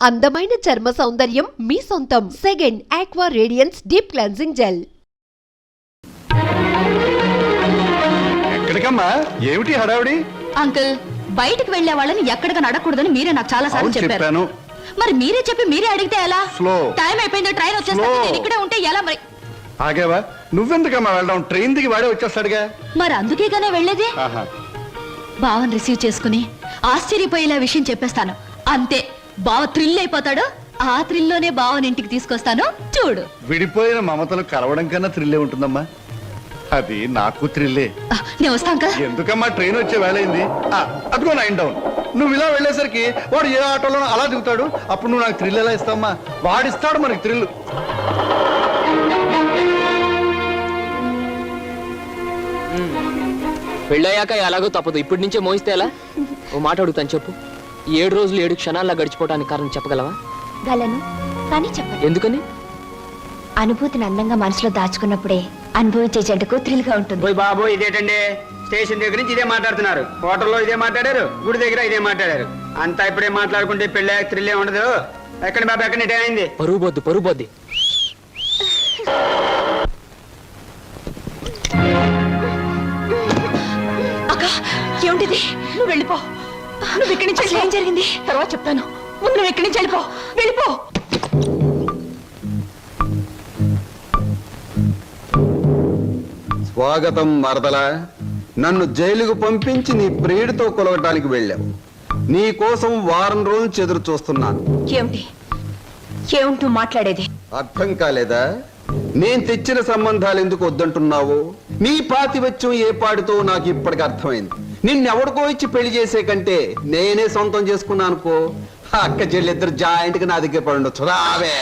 అందమైన చర్మ సౌందర్యం మీ సొంతం. Second aqua radiance deep cleansing gel. ఎక్కడికమ్మా? ఏమిటి హడావిడి? అంకుల్, బయటికి వెళ్లే వాళ్ళని ఎక్కడికి నడకూడదని మీరే నాకు చాలా సార్లు చెప్పారు. మరి మీరే చెప్పి మీరే అడిగితే ఎలా? టైం అయిపోయింది, ట్రైన్ వచ్చేస్తుంది, నేను ఇక్కడే ఉంటే ఎలా? మరి ఆగేవా? నువ్వెందుకమ్మా వెళ్ళడం? ట్రైన్ దిగి వాడే వచ్చేస్తాడుగా. మరి అందుకేగానే వెళ్లేది. బావని రిసీవ్ చేసుకుని ఆశ్చర్యపోయేలా విషయం చెప్పేస్తాను, అంతే. బావ థ్రిల్ అయిపోతాడు. ఆ థ్రిల్లోనే బావని ఇంటికి తీసుకొస్తాను, చూడు. విడిపోయిన మమతలు కలవడం కన్నా థ్రిల్లే ఉంటుందమ్మా. అది నాకు థ్రిల్లే. నేను వస్తాను. ఎందుకమ్మా? ట్రైన్ వచ్చే వేళైంది. అదిగో 9 డౌన్. నువ్వు ఇలా వెళ్ళేసరికి వాడు ఏ ఆటోలో అలా దిగుతాడు. అప్పుడు నువ్వు నాకు థ్రిల్ ఎలా ఇస్తావమ్మా? వాడిస్తాడు మనకి థ్రిల్. పెళ్ళయ్యాక ఎలాగో తప్పదు, ఇప్పటి నుంచే మోయిస్తే ఎలా? ఓ మాట అడుగుతాను, చెప్పు. 7 రోజులు 7 క్షణాల్లో గడిచిపోవడానికి కారణం చెప్పగలవా? గలను, కానీ చెప్పండి. ఎందుకని? అనుభూతిని అందంగా మనసులో దాచుకున్నప్పుడే అనుభవించే జంటకు థ్రిల్ గా ఉంటుంది. పోయి బాబు, ఇదేటండి? స్టేషన్ దగ్గర నుంచి ఇదే మాట్లాడుతున్నారు, హోటల్లో ఇదే మాట్లాడారు, గుడి దగ్గర ఇదే మాట్లాడారు. అంతా ఇప్పుడే మాట్లాడుకుంటే పెళ్ళి థ్రిల్లే ఉండదు. ఎక్కడ బాబు, ఎక్కడ ఇటే అయింది? పరుగు బొద్దు. అక్క, ఏమిటిది? నువ్వు వెళ్ళిపో. నువ్వు ఇక్కడి నుంచి ఏం జరిగింది తర్వాత చెప్తాను. ముందు నువ్వు ఇక్కడి నుంచి వెళ్ళిపో. స్వాగతం మరదల. నన్ను జైలుకు పంపించి నీ ప్రియుడితో కొలవటానికి వెళ్ళావు. నీ కోసం వారం రోజులు చెదురు చూస్తున్నాను. ఏమిటి మాట్లాడేది? అర్థం కాలేదా? నేను తెచ్చిన సంబంధాలు ఎందుకు వద్దంటున్నావు? నీ పాతివత్యం ఏ పాడితో నాకు ఇప్పటికి అర్థమైంది. నిన్నెవడికో ఇచ్చి పెళ్లి చేసే కంటే నేనే సొంతం చేసుకున్నాను అనుకో. అక్క చెల్లిద్దరు జాయింట్ గా నా దగ్గర పడి ఉండొచ్చు. రావే.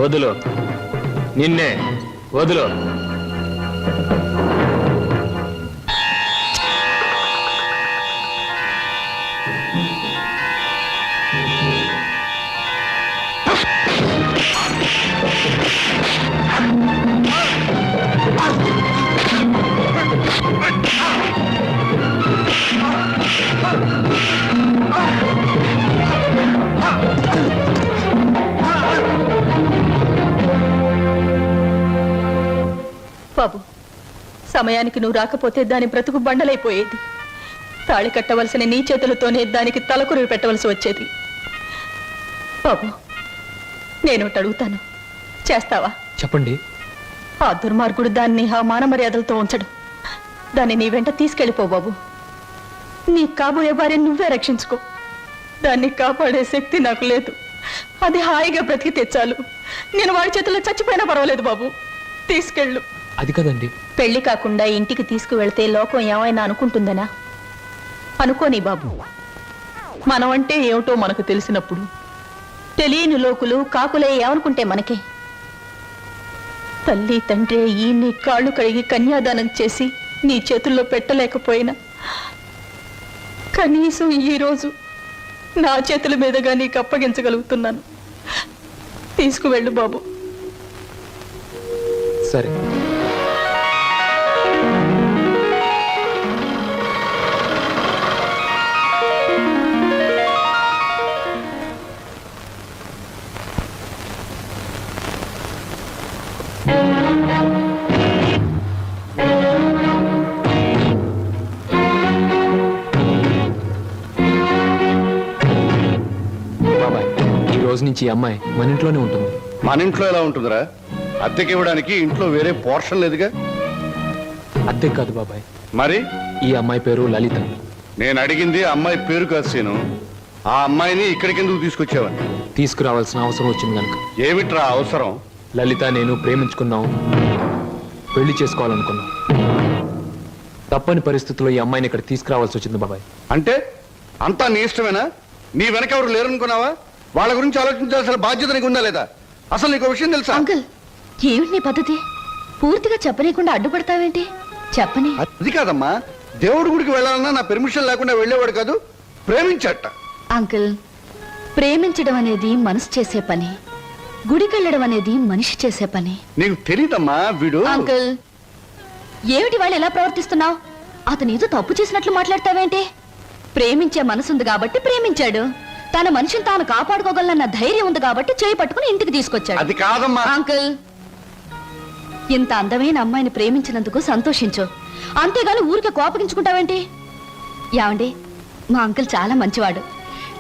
వదులు, నిన్నే వదులు. బాబు, సమయానికి నువ్వు రాకపోతే దాని బ్రతుకు బండలైపోయేది. తాళి కట్టవలసిన నీ చేతులతోనే దానికి తలకురువి పెట్టవలసి వచ్చేది. బాబు, నేను అడుగుతాను, చేస్తావా? చెప్పండి. ఆ దుర్మార్గుడు దాన్ని ఆ మానమర్యాదలతో ఉంచడు. దాన్ని నీ వెంట తీసుకెళ్ళిపో బాబు. నీ కాబోయే భార్య నువ్వే రక్షించుకో. దాన్ని కాపాడే శక్తి నాకు లేదు. అది హాయిగా బ్రతికితే చాలు. నేను వాడి చేతుల్లో చచ్చిపోయినా పర్వాలేదు బాబు, తీసుకెళ్ళు. అది కదండి. పెళ్లి కాకుండా ఇంటికి తీసుకువెళ్తే లోకం ఏమైనా అనుకుంటుందనా? అనుకోని బాబు. మనం అంటే ఏమిటో మనకు తెలిసినప్పుడు తెలియని లోకులు కాకులే ఏమనుకుంటే మనకే? తల్లి తండ్రి ఈ నీ కాళ్ళు కడిగి కన్యాదానం చేసి నీ చేతుల్లో పెట్టలేకపోయినా కనీసం ఈ రోజు నా చేతుల మీదుగా నీకు అప్పగించగలుగుతున్నాను. తీసుకువెళ్ళు బాబు. సరే. బాబాయ్, ఈ రోజు నుంచి ఈ అమ్మాయి మన ఇంట్లోనే ఉంటుంది. మన ఇంట్లో ఎలా ఉంటుందిరా? అద్దెకి ఇవ్వడానికి ఇంట్లో వేరే పోర్షన్ లేదుగా. అద్దె కాదు బాబాయ్. మరి ఈ అమ్మాయి పేరు లలిత. నేను అడిగింది అమ్మాయి పేరు కాదు సీను. ఆ అమ్మాయిని ఇక్కడికి ఎందుకు తీసుకొచ్చావని. తీసుకురావాల్సిన అవసరం వచ్చింది కనుక. ఏమిట్రా అవసరం? లలిత నేను ప్రేమించుకున్నాం, పెళ్లి చేసుకోవాలనుకున్నాం. తప్పని పరిస్థితుల్లో ఈ అమ్మాయిని ఇక్కడ తీసుకురావాల్సి వచ్చింది బాబాయ్. అంటే అంతా నీ ఇష్టమేనా? నీ వెనక ఎవరు లేరనుకున్నావా? వాళ్ళ గురించి ఆలోచించాల్సిన బాధ్యత నీకు ఉందా లేదా? అసలు నీకు విషయం తెలుసా? అంకుల్, ఏమిటి నీ పద్ధతి? పూర్తిగా చెప్పనీయకుండా అడ్డుపడతావేంటి? చెప్పని. అది కాదమ్మా, దేవుడి గుడికి వెళ్ళాలన్నా నా పెర్మిషన్ లేకుండా వెళ్ళేవాడు కాదు, ప్రేమించట. అంకుల్, ప్రేమించడం అనేది మనసు చేసే పని. గుడికెళ్ళడం అనేది మనిషి చేసే పని. నీకు తెలీదమ్మా వీడు. అంకుల్, ఏమిటి వాళ్ళు ఎలా ప్రవర్తిస్తున్నావు? అతను ఏదో తప్పు చేసినట్లు మాట్లాడతావేంటి? ప్రేమించే మనసుంది కాబట్టి ప్రేమించాడు. తన మనిషిని తాను కాపాడుకోగలన్న ధైర్యం ఉంది కాబట్టి చేయి పట్టుకుని ఇంటికి తీసుకొచ్చాడు. అది కాదమ్మా. అంకుల్, ఇంత అందమైన అమ్మాయిని ప్రేమించినందుకు సంతోషించు, అంతేగాని ఊరికే కోపగించుకుంటావేంటి? ఏమండి, మా అంకుల్ చాలా మంచివాడు.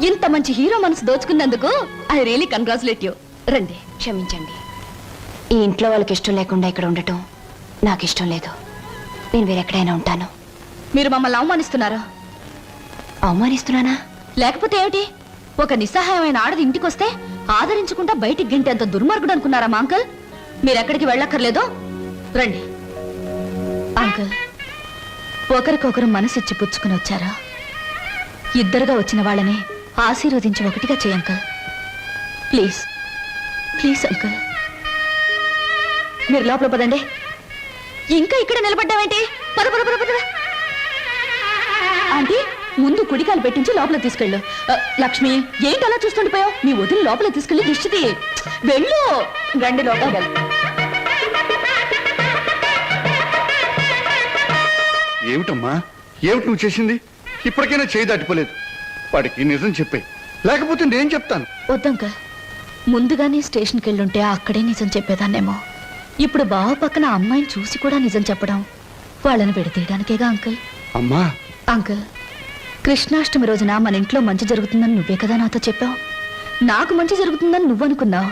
ఇంత మంచి హీరో మనసు దోచుకున్నందుకు ఐ రియలీ కంగ్రాచులేట్ యూ. రండి. క్షమించండి, ఈ ఇంట్లో వాళ్ళకి ఇష్టం లేకుండా ఇక్కడ ఉండటం నాకు ఇష్టం లేదు. నేను వేరెక్కడైనా ఉంటాను. మీరు మమ్మల్ని అవమానిస్తున్నారా? అవమానిస్తున్నానా? లేకపోతే ఏమిటి? ఒక నిస్సహాయమైన ఆడది ఇంటికొస్తే ఆదరించకుండా బయటికి గంటేంత దుర్మార్గుడు అనుకున్నారా మా అంకుల్? మీరెక్కడికి వెళ్ళక్కర్లేదు, రండి. అంకుల్, ఒకరికొకరు మనసిచ్చి పుచ్చుకుని వచ్చారా? ఇద్దరుగా వచ్చిన వాళ్ళని ఆశీర్వదించి ఒకటిగా చేయ అంకుల్. Please please uncle. మీరు లోపల పదండి. ఇంకా ఇక్కడ నిలబడ్డావేంటి? పద పద పద పద. ఆంటీ, ముందు కుడికాలు పెట్టించి లోపల తీసుకెళ్ళు. లక్ష్మి, ఏంటి అలా చూస్తుండిపోయావు? మీ వదిలి లోపల తీసుకెళ్ళి దిష్టి తీయి. వెళ్ళు. రండి లోపల. ఏమిటమ్మా, ఏమిటి నువ్వు చేసింది? ఇప్పటికైనా చేయి దాటిపోలేదు. వాడికి నిజం చెప్పే, లేకపోతే నేను చెప్తాను. వద్దంకల్, ముందుగానే స్టేషన్కి వెళ్ళుంటే అక్కడే నిజం చెప్పేదాన్నేమో. ఇప్పుడు బావ పక్కన అమ్మాయిని చూసి కూడా నిజం చెప్పడం వాళ్ళని విడతీయడానికేగా అంకుల్. అమ్మా. అంకుల్, కృష్ణాష్టమి రోజున మన ఇంట్లో మంచి జరుగుతుందని నువ్వే కదా నాతో చెప్పావు. నాకు మంచి జరుగుతుందని నువ్వు అనుకున్నావు,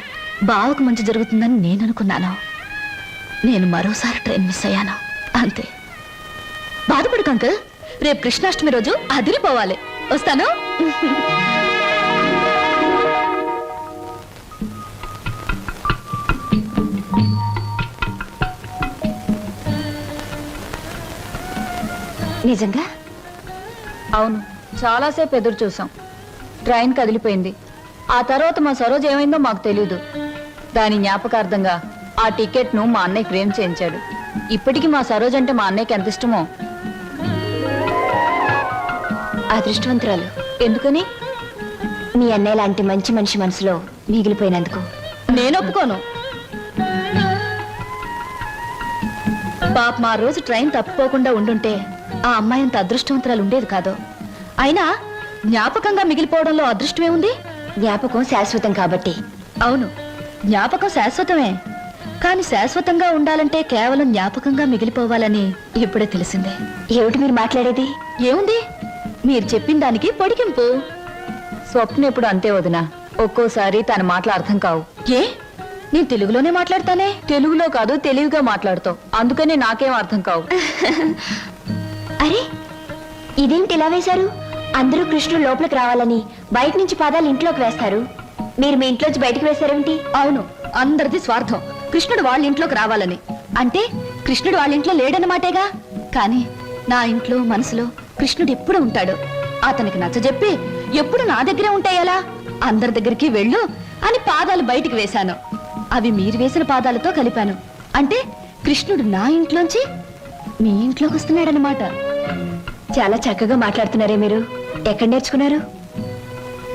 బావకు మంచి జరుగుతుందని నేను అనుకున్నాను. నేను మరోసారి ట్రైన్ మిస్ అయ్యాను, అంతే. బాధపడకు అంకుల్, రేపు కృష్ణాష్టమి రోజు అదిరిపోవాలి. వస్తాను. నిజంగా? అవును, చాలాసేపు ఎదురు చూసాం. ట్రైన్ కదిలిపోయింది. ఆ తర్వాత మా సరోజ్ ఏమైందో మాకు తెలియదు. దాని జ్ఞాపకార్థంగా ఆ టికెట్ను మా అన్నయ్య ఫ్రేమ్ చేయించాడు. ఇప్పటికీ మా సరోజ్ అంటే మా అన్నయ్యకి ఎంత ఇష్టమో. అదృష్టవంతురాలు. ఎందుకని? మీ అన్నయ్య లాంటి మంచి మనిషి మనసులో మిగిలిపోయినందుకు. నేను ఒప్పుకోను. పాప మా రోజు ట్రైన్ తప్పిపోకుండా ఉండుంటే ఆ అమ్మాయి అంత అదృష్టవంతురాలు ఉండేది కాదు. అయినా జ్ఞాపకంగా మిగిలిపోవడంలో అదృష్టమే ఉంది. జ్ఞాపకం శాశ్వతం కాబట్టి. అవును, జ్ఞాపకం శాశ్వతమే. కానీ శాశ్వతంగా ఉండాలంటే కేవలం జ్ఞాపకంగా మిగిలిపోవాలని ఇప్పుడే తెలిసిందే. ఏమిటి మీరు మాట్లాడేది? ఏముంది, మీరు చెప్పిన దానికి పొడిగింపు. స్వప్న ఎప్పుడు అంతే వదినా, ఒక్కోసారి తన మాటలు అర్థం కావు. ఏ, నేను తెలుగులోనే మాట్లాడతానే. తెలుగులో కాదు, తెలివిగా మాట్లాడుతావు. అందుకని నాకేం అర్థం కావు. అరే, ఇదేంటి ఇలా వేశారు? అందరూ కృష్ణుడు లోపలికి రావాలని బయట నుంచి పాదాలు ఇంట్లోకి వేస్తారు. మీరు మీ ఇంట్లోంచి బయటకు వేశారేమిటి? అవును, అందరిది స్వార్థం. కృష్ణుడు వాళ్ళ ఇంట్లోకి రావాలని. అంటే కృష్ణుడు వాళ్ళ ఇంట్లో లేడన్నమాటేగా. కానీ నా ఇంట్లో మనసులో కృష్ణుడు ఎప్పుడు ఉంటాడు. అతనికి నచ్చజెప్పి ఎప్పుడు నా దగ్గరే ఉంటాయలా? అందరి దగ్గరికి వెళ్ళు అని పాదాలు బయటికి వేశాను. అవి మీరు వేసిన పాదాలతో కలిపాను. అంటే కృష్ణుడు నా ఇంట్లోంచి మీ ఇంట్లోకి వస్తున్నాడనమాట. చాలా చక్కగా మాట్లాడుతున్నారే మీరు. ఎక్కడ నేర్చుకున్నారు?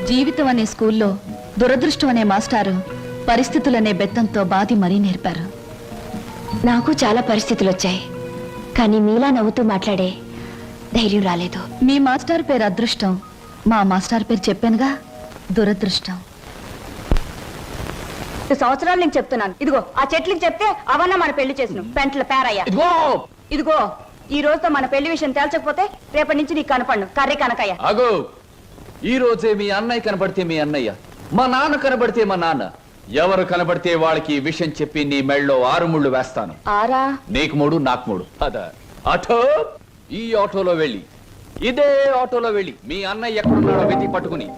జీవితం అనే స్కూల్లో దురదృష్టం అనే మాస్టారు పరిస్థితులనే బెత్తంతో బాధి మరీ నేర్పారు. నాకు చాలా పరిస్థితులు వచ్చాయి, కానీ మీలా నవ్వుతూ మాట్లాడే ధైర్యం రాలేదు. మీ మాస్టర్ పేరు అదృష్టం, మా మాస్టర్ పేరు చెప్పానుగా, దురదృష్టం. సంవత్సరాలు నేను చెప్తున్నాను. ఇదిగో ఆ చెట్లకి చెప్తే అవన్నా మన పెళ్లి చేసిన పెంట్ల పేరయ్యా. ఇదిగో ఈ రోజుతో మన పెళ్లి విషయం తేల్చకపోతే రేపటి నుంచి నీకు కనపడను. కర్రీ కనకయ్య. అగో, ఈ రోజే మీ అన్నయ్య కనబడితే మీ అన్నయ్య, మా నాన్న కనబడితే మా నాన్న, ఎవరు కనబడితే వాళ్ళకి ఈ విషయం చెప్పి నీ మెళ్ళలో 6 ముళ్ళు వేస్తాను. ఆరా? నీకు 3, నాకు 3. అదా ఆటో, ఈ ఆటోలో వెళ్ళి, ఇదే ఆటోలో వెళ్ళి మీ అన్నయ్య ఎక్కడున్నాడో వెతికి పట్టుకుని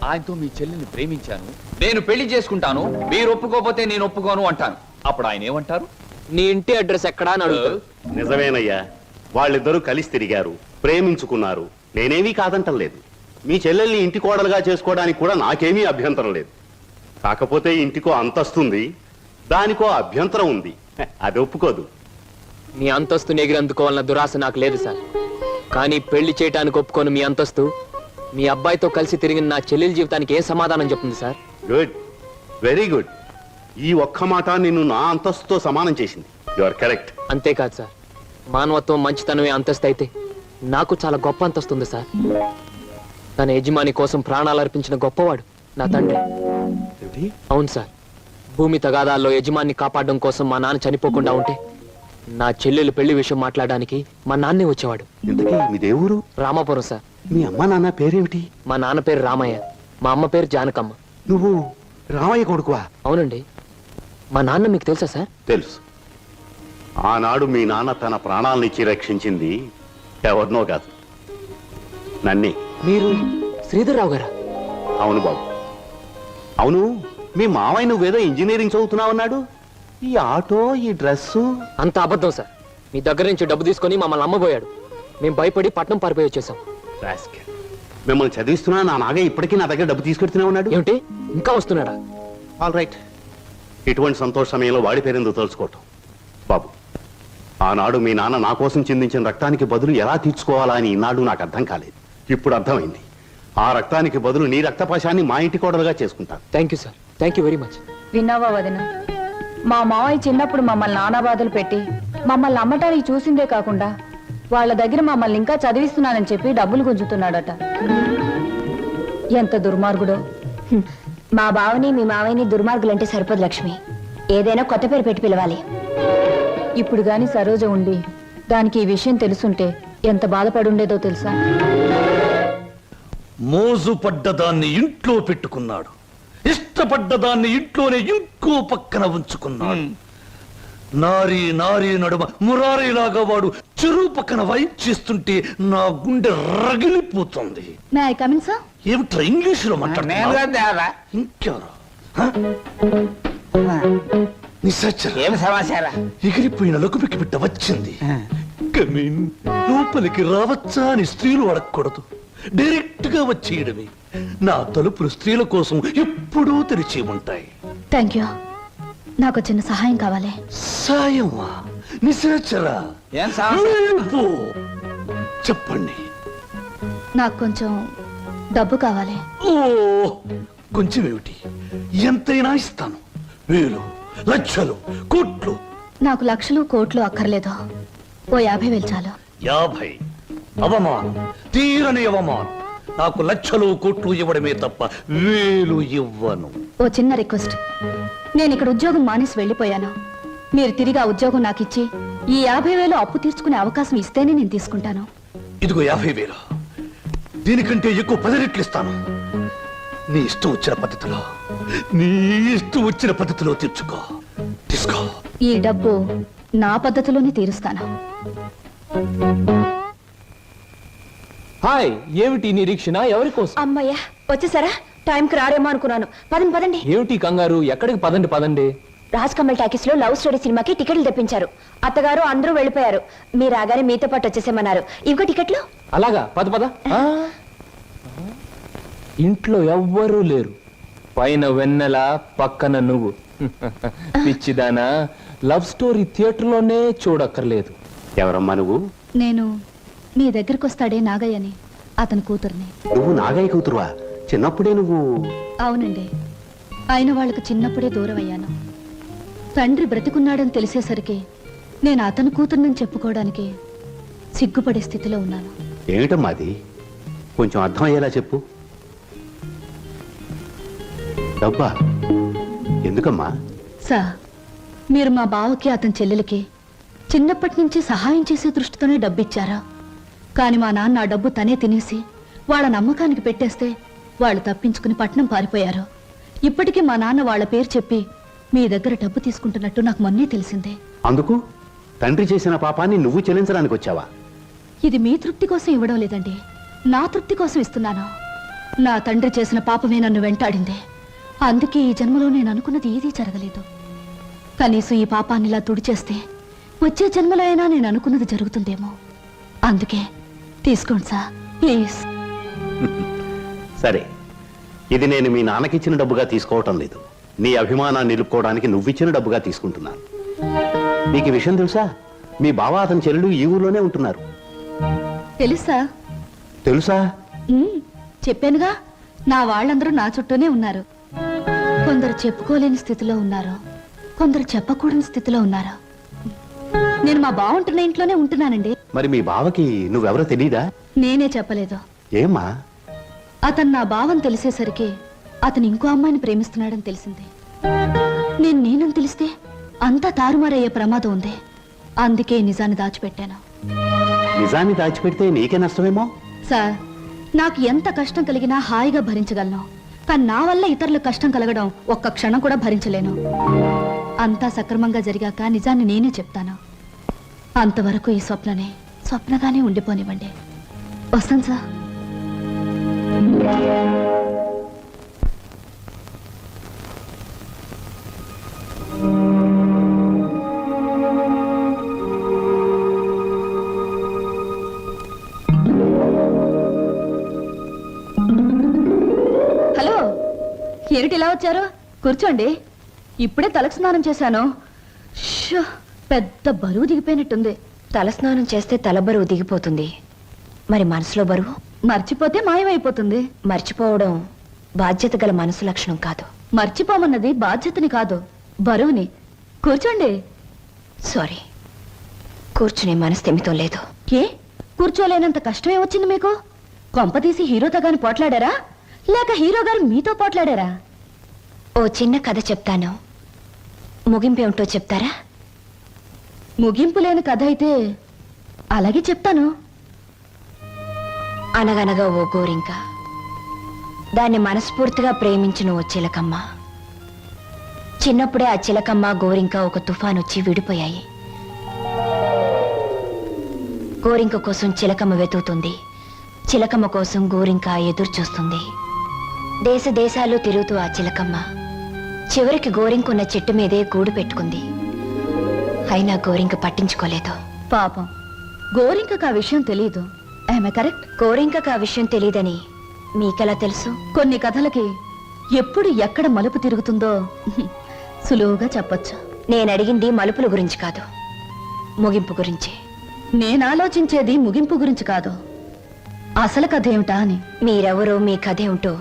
ఆయనతో మీ చెల్లిని ప్రేమించాను, నేను పెళ్లి చేసుకుంటాను, మీరు ఒప్పుకోకపోతే నేను ఒప్పుకోను అంటాను. అప్పుడు ఆయన ఏమంటారు? నీ ఇంటి అడ్రస్ ఎక్కడా అని అడుగుతారు. నిజమేనయ్యా, వాళ్ళిద్దరూ కలిసి తిరిగారు, ప్రేమించుకున్నారు. నేనేమీ కాదంటం లేదు. మీ చెల్లెల్ని ఇంటి కోడలుగా చేసుకోవడానికి కూడా నాకేమీ అభ్యంతరం లేదు. కాకపోతే ఇంటికో అంతస్తుంది, దానికో అభ్యంతరం ఉంది. అది ఒప్పుకోదు. మీ అంతస్తుని ఎగిరందుకోవాలన్న దురాశ నాకు లేదు సార్. కానీ పెళ్లి చేయటానికి ఒప్పుకోను మీ అంతస్తు మీ అబ్బాయితో కలిసి తిరిగిన నా చెల్లెల జీవితానికి ఏం సమాధానం చెప్తుంది సార్? Good, very good. ఈ ఒక్క మాట నిన్ను నా అంతస్తుతో సమానం చేసింది. You are correct. అంతేకాదు సార్, మానవత్వం మంచితనమే అంతస్తు అయితే నాకు చాలా గొప్ప అంతస్తు ఉంది సార్. తన యజమాని కోసం ప్రాణాలు అర్పించిన గొప్పవాడు నా తండ్రి. అవును సార్, భూమి తగాదాల్లో యజమాన్ని కాపాడడం కోసం మా నాన్న చనిపోకుండా ఉంటే నా చెల్లెలు పెళ్లి విషయం మాట్లాడడానికి మా నాన్నే వచ్చేవాడు. ఇంతకీ మీ దేవురు? రామాపురం సార్. మీ అమ్మ నాన్న పేరేమిటి? మా నాన్న పేరు రామయ్య, మా అమ్మ పేరు జానకమ్మ. నువ్వు రామయ్య కొడుకువా? అవునండి. మా నాన్న మీకు తెలుసా సార్? తెలుసు. ఆనాడు మీ నాన్న తన ప్రాణాలనిచ్చి రక్షించింది ఎవరినో కాదు, నన్నే. మీరు శ్రీధర్రావు గారా? అవును బాబు. అవును, మీ మావయ్య నువ్వేదో ఇంజనీరింగ్ చదువుతున్నావన్నాడు. ఈ ఆటో, ఈ డ్రెస్సు అంత అబద్ధం సార్. మీ దగ్గర నుంచి డబ్బు తీసుకొని మమ్మల్ని అమ్మబోయాడు. మేము భయపడి పట్నం పారిపోయి వచ్చేసాం. రాస్కెల్. మిమ్మల్ని చదివిస్తున్నా నా నాగయ్య ఇప్పటికీ నా దగ్గర డబ్బు తీసుకెడుతూనే ఉన్నాడు. ఏమిటి, ఇంకా వస్తున్నాడా? All right. ఇటువంటి సంతోష సమయంలో వాడి పేరెందుకు తలుచుకోవటం బాబు. ఆనాడు మీ నాన్న నా కోసం చిందించిన రక్తానికి బదులు ఎలా తీర్చుకోవాలా అని ఈనాడు నాకు అర్థం కాలేదు. ఇప్పుడు అర్థమైంది. ఆ రక్తానికి బదులు నీ రక్తపాశాన్ని మా ఇంటి కోడలుగా చేసుకుంటాను. Thank you sir, thank you very much. విన్నావా వదిన, మా మావయ్య చిన్నప్పుడు మమ్మల్ని నానా బాధలు పెట్టి మమ్మల్ని అమ్మటానికి చూసిందే కాకుండా వాళ్ళ దగ్గర మమ్మల్ని ఇంకా చదివిస్తున్నానని చెప్పి డబ్బులు గుంజుతున్నాడట. ఎంత దుర్మార్గుడో. మా బావని మీ మావయ్యని దుర్మార్గులంటే సరిపోదు లక్ష్మి, ఏదైనా కొత్త పేరు పెట్టి పిలవాలి. ఇప్పుడు గాని సరోజ ఉండి దానికి ఈ విషయం తెలుసుంటే ఎంత బాధపడుండేదో తెలుసా? మోజు పడ్డదాన్ని ఇంట్లో పెట్టుకున్నాడు, ఇష్టపడ్డదాన్ని ఇంట్లోనే ఇంకో పక్కన ఉంచుకున్నాడు. నారీ నారీ నడుమ మురారీలాగా వాడు చెరువు పక్కన వైప్ చేస్తుంటే నా గుండె రగిలిపోతుంది. May I come in sir? ఏమిట్రా ఇంగ్లీషులో మాట్లాడుతున్నా? ఇంకెవరు? ఏం సమాచారం? ఎగిరిపోయిన లకుపికి బిడ్డ వచ్చింది. కమీన్. లోపలికి రావచ్చా అని స్త్రీలు అడగకూడదు, డైరెక్ట్ గా వచ్చేయడమే. నా తలుపులు స్త్రీల కోసం ఎప్పుడూ తెరిచి ఉంటాయి. Thank you. నాకు చిన్న సహాయం కావాలి. సాయమా? నిశాచరా, ఏం సాయం? వెళ్ళిపో. చెప్పండి. నాకు కొంచెం డబ్బు కావాలి. ఓ, కొంచెం ఏమిటి, ఎంతైనా ఇస్తాను. వేలు, లక్షలు, కోట్లు. నాకు లక్షలు కోట్లు అక్కర్లేదు, ఓ 50,000 చాలు. 50? అవమానం, తీరని అవమానం. నాకు లక్షలు కోట్లు ఇవ్వడమే తప్ప వేలు ఇవ్వను. ఓ చిన్న రిక్వెస్ట్. నేను ఇక్కడ ఉద్యోగం మానేసి వెళ్ళిపోయాను. మీరు తిరిగి ఆ ఉద్యోగం నాకు ఇచ్చి ఈ 50,000 అప్పు తీర్చుకునే అవకాశం ఇస్తేనే నేను తీసుకుంటాను. ఇదిగో 50,000. దీనికంటే ఎక్కువ 10 రెట్లు ఇస్తాను. నీ ఇష్టం వచ్చిన పద్ధతిలో, నీ ఇష్టం వచ్చిన పద్ధతిలో తీర్చుకో. తీసుకో. ఈ డబ్బు నా పద్ధతిలోనే తీరుస్తాను. హాయ్, ఏమిటి నిరీక్షణ? ఎవరి కోసం? అమ్మయ్యా వచ్చేసారా? టైంకి రారేమో అనుకున్నాను. పదండి పదండి. ఏమిటి కంగారు? ఎక్కడికి? పదండి పదండి. రాజ్ కమల్ టాకీస్ లో లవ్ స్టోరీ సినిమాకి టికెట్లు తెప్పించారు. అత్తగారు అందరూ వెళ్ళిపోయారు. మీరు రాగానే మీతో పాటు వచ్చేసేమన్నారు. ఇవిగో టికెట్లు. అలాగా? పద పద. ఇంట్లో ఎవ్వరూ లేరు. పైన వెన్నెల, పక్కన నువ్వు. పిచ్చిదానా, లవ్ స్టోరీ థియేటర్లోనే చూడక్కర్లేదు. ఎవరమ్మా నువ్వు? నేను మీ దగ్గరికి వస్తాడే నాగయ్యని, అతని కూతుర్ని. నువ్వు నాగయ్య కూతురువా? చిన్నప్పుడే నువ్వు? అవునండి, ఆయన వాళ్ళకు చిన్నప్పుడే దూరం అయ్యాను. తండ్రి బ్రతికున్నాడని తెలిసేసరికి నేను అతని కూతుర్నని చెప్పుకోవడానికి సిగ్గుపడే స్థితిలో ఉన్నాను. ఏమిటమ్మా అది? కొంచెం అర్థమయ్యేలా చెప్పు. డబ్బా? ఎందుకమ్మా? సార్, మీరు మా బావకి అతని చెల్లెలకి చిన్నప్పటి నుంచి సహాయం చేసే దృష్టితోనే డబ్బిచ్చారా? కానీ మా నాన్న ఆ డబ్బు తనే తినేసి వాళ్ళ నమ్మకానికి పెట్టేస్తే వాళ్ళు తప్పించుకుని పట్నం పారిపోయారు. ఇప్పటికీ మా నాన్న వాళ్ళ పేరు చెప్పి మీ దగ్గర డబ్బు తీసుకుంటున్నట్టు నాకు మొన్నే తెలిసిందే. అందుకు తండ్రి చేసిన పాపాన్ని నువ్వు చెల్లించడానికి వచ్చావా? ఇది మీ తృప్తి కోసం ఇవ్వడం లేదండి, నా తృప్తి కోసం ఇస్తున్నాను. నా తండ్రి చేసిన పాపమే నన్ను వెంటాడింది. అందుకే ఈ జన్మలో నేను అనుకున్నది ఏదీ జరగలేదు. కనీసం ఈ పాపాన్ని ఇలా తుడిచేస్తే వచ్చే జన్మలో అయినా నేను అనుకున్నది జరుగుతుందేమో. అందుకే తీసుకోండి సార్, ప్లీజ్. సరే, ఇది నేను మీ నాన్నకిచ్చిన డబ్బుగా తీసుకోవటం లేదు. నీ అభిమానాన్ని నిలుపుకోవడానికి నువ్విచ్చిన డబ్బుగా తీసుకుంటున్నాను. నీకు ఈ విషయం తెలుసా? మీ బావ అతని చెల్లెలు ఈ ఊర్లోనే ఉంటున్నారు. తెలుసా? తెలుసా? చెప్పానుగా, నా వాళ్ళందరూ నా చుట్టూనే ఉన్నారు. కొంచెం కొందరు చెప్పుకోలేని స్థితిలో ఉన్నారు, కొందరు చెప్పకూడని స్థితిలో ఉన్నారు. నేను మా బావుంటున్న ఇంట్లోనే ఉంటున్నానండి. మరి మీ బావకి నువ్వెవరో తెలీదా? నేనే చెప్పలేదు. ఏమ్మా? అతను నా భావం తెలిసేసరికి అతను ఇంకో అమ్మాయిని ప్రేమిస్తున్నాడని తెలిసింది. నేనని తెలిస్తే అంతా తారుమారయ్యే ప్రమాదం ఉంది. అందుకే నిజాన్ని దాచిపెట్టాను. నిజాన్ని దాచిపెడితే నీకే నష్టమేమో. సార్, నాకు ఎంత కష్టం కలిగినా హాయిగా భరించగలను. కానీ నా వల్ల ఇతరులకు కష్టం కలగడం ఒక్క క్షణం కూడా భరించలేను. అంతా సక్రమంగా జరిగాక నిజాన్ని నేనే చెప్తాను. అంతవరకు ఈ స్వప్నగానే ఉండిపోనివ్వండి. వస్తాను సార్. హలో, ఏమిటి ఇలా వచ్చారు? కూర్చోండి. ఇప్పుడే తలకు స్నానం చేశాను. షో, పెద్ద బరువు దిగిపోయినట్టుంది. తలస్నానం చేస్తే తల బరువు దిగిపోతుంది, మరి మనసులో బరువు మర్చిపోతే మాయమైపోతుంది. మర్చిపోవడం బాధ్యత గల మనసు లక్షణం కాదు. మర్చిపోమన్నది బాధ్యతని కాదు, బరువుని. కూర్చోండి. సారీ, కూర్చునే మనస్థిమితం లేదు. ఏ, కూర్చోలేనంత కష్టమే వచ్చింది మీకు? కొంపతీసి హీరోతో గాని పోట్లాడారా, లేక హీరో గారు మీతో పోట్లాడారా? ఓ చిన్న కథ చెప్తాను, ముగింపేమిటో చెప్తారా? ముగింపు లేని కథ అయితే అలాగే చెప్తాను. అనగనగా ఓ గోరింక, దాన్ని మనస్ఫూర్తిగా ప్రేమించిన ఓ చిలకమ్మ. చిన్నప్పుడే ఆ చిలకమ్మ గోరింక ఒక తుఫాన్ వచ్చి విడిపోయాయి. గోరింక కోసం చిలకమ్మ వెతుకుతుంది, చిలకమ్మ కోసం గోరింక ఎదురు చూస్తుంది. దేశ దేశాలు తిరుగుతూ ఆ చిలకమ్మ చివరికి గోరింకున్న చెట్టు మీదే గూడు పెట్టుకుంది. అయినా గోరింక పట్టించుకోలేదు. పాపం, గోరింకకు ఆ విషయం తెలియదు. ఆమె కరెక్ట్. గోరింకకు ఆ విషయం తెలియదని మీకెలా తెలుసు? కొన్ని కథలకి ఎప్పుడు ఎక్కడ మలుపు తిరుగుతుందో సులువుగా చెప్పొచ్చు. నేను అడిగింది మలుపుల గురించి కాదు, ముగింపు గురించి. నేను ఆలోచించేది ముగింపు గురించి కాదు, అసలు కథ ఏమిటా అని. మీరెవరో, మీ కథ ఏమిటో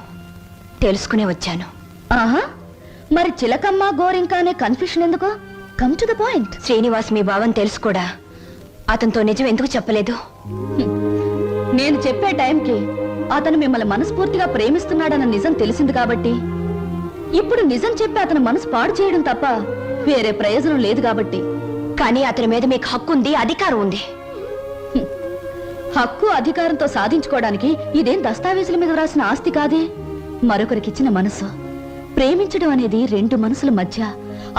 తెలుసుకునే వచ్చాను. ఆహా, మరి చిలకమ్మ గోరింక అనే కన్ఫ్యూషన్ ఎందుకు? Come to the point. Srinivas మీ భావం తెలుసు కూడా అతనితో నిజం ఎందుకు చెప్పలేదు? నేను చెప్పే టైంకి అతను మిమ్మల్ని మనస్ఫూర్తిగా ప్రేమిస్తున్నాడన్న నిజం తెలిసింది కాబట్టి, ఇప్పుడు నిజం చెప్పి అతను మనసు పాడు చేయడం తప్ప వేరే ప్రయోజనం లేదు కాబట్టి. కానీ అతని మీద మీకు హక్కు ఉంది, అధికారం ఉంది. హక్కు అధికారంతో సాధించుకోవడానికి ఇదేం దస్తావేజుల మీద రాసిన ఆస్తి కాదే. మరొకరికిచ్చిన మనసు. ప్రేమించడం అనేది రెండు మనసుల మధ్య,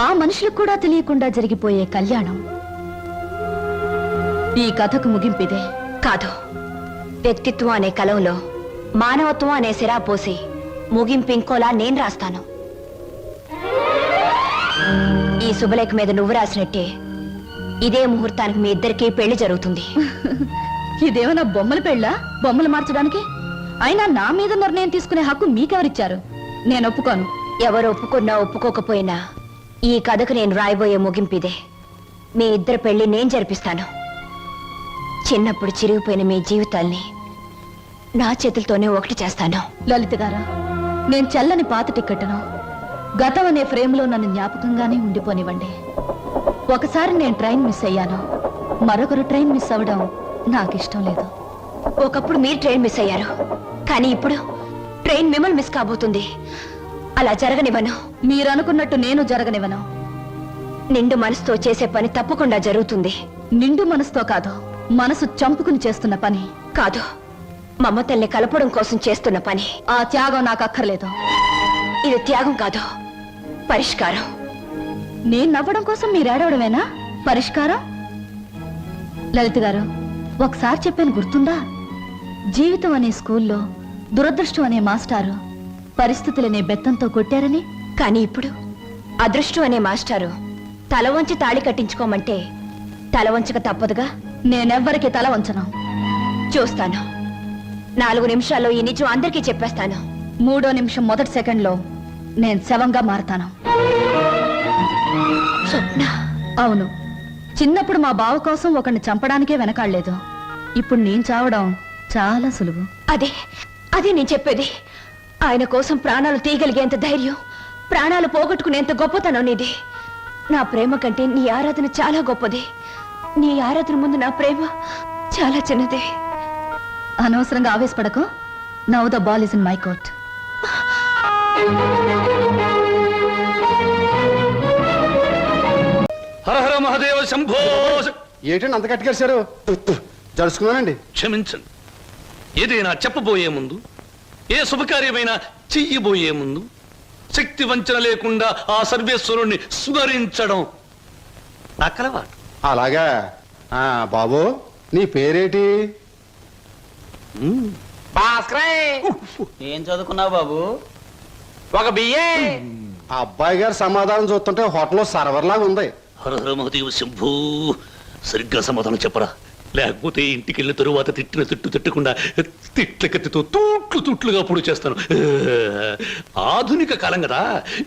ఆ మనుషులకు కూడా తెలియకుండా జరిగిపోయే కళ్యాణం. ఈ కథకు ముగింపిదే. కాదు, వ్యక్తిత్వం అనే కలంలో మానవత్వం అనే సిరా పోసి ముగింపు ఇంకోలా నేను రాస్తాను. ఈ శుభలేఖ మీద నువ్వు రాసినట్టే ఇదే ముహూర్తానికి మీ ఇద్దరికీ పెళ్లి జరుగుతుంది. ఇదేమన్నా బొమ్మల పెళ్ళా? బొమ్మలు మార్చడానికి? అయినా నా మీద నిర్ణయం తీసుకునే హక్కు మీకెవరిచ్చారు? నేను ఒప్పుకోను. ఎవరు ఒప్పుకున్నా ఒప్పుకోకపోయినా ఈ కథకు నేను రాయబోయే ముగింపిదే. మీ ఇద్దరు పెళ్లి నేను జరిపిస్తాను. చిన్నప్పుడు చిరిగిపోయిన మీ జీవితాల్ని నా చేతులతోనే ఒకటి చేస్తాను. లలిత గారా, నేను చల్లని పాత టిక్కెట్ను గతం అనే ఫ్రేమ్లో నన్ను జ్ఞాపకంగానే ఉండిపోనివ్వండి. ఒకసారి నేను ట్రైన్ మిస్ అయ్యాను, మరొకరు ట్రైన్ మిస్ అవ్వడం నాకు ఇష్టం లేదు. ఒకప్పుడు మీరు ట్రైన్ మిస్ అయ్యారు, కానీ ఇప్పుడు ట్రైన్ మిమ్మల్ని మిస్ కాబోతుంది. అలా జరగనివ్వను. మీరు అనుకున్నట్టు నేను జరగనివ్వను. నిండు మనసుతో చేసే పని తప్పకుండా జరుగుతుంది. నిండు మనసుతో కాదు, మనసు చంపుకుని చేస్తున్న పని. కాదు, మమతల్ని కలపడం కోసం చేస్తున్న పని. ఆ త్యాగం నాకు అక్కర్లేదు. ఇది త్యాగం కాదు, పరిష్కారం. నేను నవ్వడం కోసం మీరు ఏడవడమేనా పరిష్కారం? లలిత గారు, ఒకసారి చెప్పాను గుర్తుందా? జీవితం అనే స్కూల్లో దురదృష్టం అనే మాస్టారు పరిస్థితులనే బెత్తంతో కొట్టారని. కానీ ఇప్పుడు అదృష్టం అనే మాస్టారు తల వంచి తాళి కట్టించుకోమంటే తల వంచక తప్పదుగా. నేనెవ్వరికి తల వంచను. చూస్తాను. 4 నిమిషాల్లో ఈ నిజం అందరికీ చెప్పేస్తాను. 3వ నిమిషం మొదటి సెకండ్లో నేను శవంగా మారతాను. స్వప్న. అవును, చిన్నప్పుడు మా బావ కోసం ఒకరిని చంపడానికే వెనకాడలేదు. ఇప్పుడు నేను చావడం చాలా సులువు. అదే నేను చెప్పేది. ఆయన కోసం ప్రాణాలు తీయగలిగేంత ధైర్యం ప్రాణాలు పోగొట్టుకునేంత గొప్పతనం నీది. నా ప్రేమ కంటే నీ ఆరాధన చాలా గొప్పది. నీ ఆరాధన ముందు నా ప్రేమ చాలా చిన్నది. అనవసరంగా ఆవేశపడకు. Now the ball is in my court. Hara Hara Mahadeva Shambho. ఏంటండి అంత కట్టుకేశారు? జరుచుకున్నానండి. క్షమించండి. ఏదైనా చెప్పబోయే ముందు, ఏ శుభకార్యమైనా చెయ్యబోయే ముందు శక్తి వంచన లేకుండా ఆ సర్వేశ్వరుణ్ణి స్మరించడం నా కలవాటు. అలాగా. బాబు నీ పేరేటి? ఏం చదువుకున్నావు బాబు? ఒక బిఏ. ఆ అబ్బాయి గారు సమాధానం చూస్తుంటే హోటల్లో సర్వర్ లాగా ఉంది. హర హర మహాదేవ శంభో. సరిగ్గా సమాధానం చెప్పరా, లేకపోతే ఇంటికి వెళ్ళిన తరువాత తిట్టిన తిట్టకుండా తిట్ల కత్తితో తూట్లుగా పొడి చేస్తాను. ఆధునిక కాలం కదా,